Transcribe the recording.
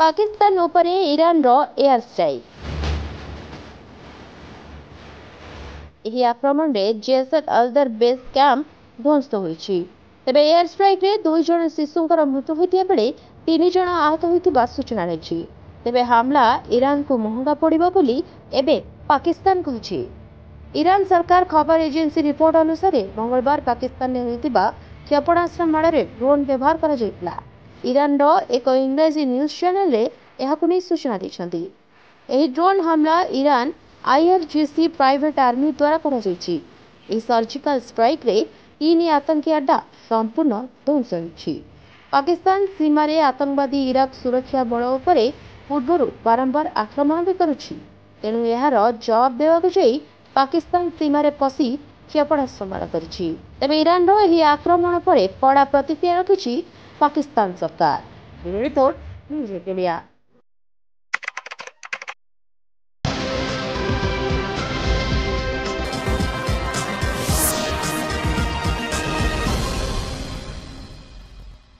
पाकिस्तान उपरे ईरान रो air strike. ଏହି ଆକ୍ରମଣରେ ଜେସେଟ୍ ଅଲଦର ବେସ୍ କ୍ୟାମ୍ପ ଧ୍ୱଂସ ହୋଇଛି। ତେବେ ଏୟାର ଷ୍ଟ୍ରାଇକ୍ରେ 2 ଜଣ ଶିଶୁଙ୍କର ମୃତ୍ୟୁ ହୋଇଥିବା ବେଳେ 3 ଜଣ ଆହତ ହୋଇଥିବା ସୂଚନା ରହିଛି। ତେବେ ହାମଲା ଇରାନକୁ ମହଙ୍ଗା ପଡ଼ିବ ବୋଲି ଏବେ ପାକିସ୍ତାନ କହିଛି। ଇରାନ ସରକାର ଖବର ଏଜେନ୍ସି ରିପୋର୍ଟ ଅନୁସାରେ ମଙ୍ଗଳବାର ପାକିସ୍ତାନରେ ହୋଇଥିବା କ୍ଷେପଣାସ୍ତ୍ର ମାଡ଼ରେ ଡ୍ରୋନ୍ ବ୍ୟବହାର କରାଯାଇଥିଲା। ଇରାନର ଏକ ଇଂରାଜୀ ନ୍ୟୁଜ୍ ଚ୍ୟାନେଲରେ ଏହାକୁ ନେଇ ସୂଚନା ଦେଇଛନ୍ତି। ଏହି ଡ୍ରୋନ୍ ହାମଲା ଇରାନ IRGC ପ୍ରାଇଭେଟ୍ ଆର୍ମି ଦ୍ୱାରା କରାଯାଇଛି। ଏହି ସର୍ଜିକାଲ ଷ୍ଟ୍ରାଇକ୍ରେ 3 ଆତଙ୍କୀ ଆଡ୍ଡା ସମ୍ପୂର୍ଣ୍ଣ ଧ୍ୱଂସ ହୋଇଛି। ପାକିସ୍ତାନ ସୀମାରେ ଆତଙ୍କବାଦୀ ଇରାକ ସୁରକ୍ଷା ବଳ ଉପରେ ପୂର୍ବରୁ ବାରମ୍ବାର ଆକ୍ରମଣ ବି କରୁଛି। ତେଣୁ ଏହାର ଜବାବ ଦେବାକୁ ଯାଇ ପାକିସ୍ତାନ ସୀମାରେ ପଶି କ୍ଷେପଣାସ୍ତ୍ର ମାଡ଼ କରିଛି। ତେବେ ଇରାନର ଏହି ଆକ୍ରମଣ ପରେ କଡ଼ା ପ୍ରତିକ୍ରିୟା ରଖିଛି ପାକିସ୍ତାନ ସରକାର। Report news India.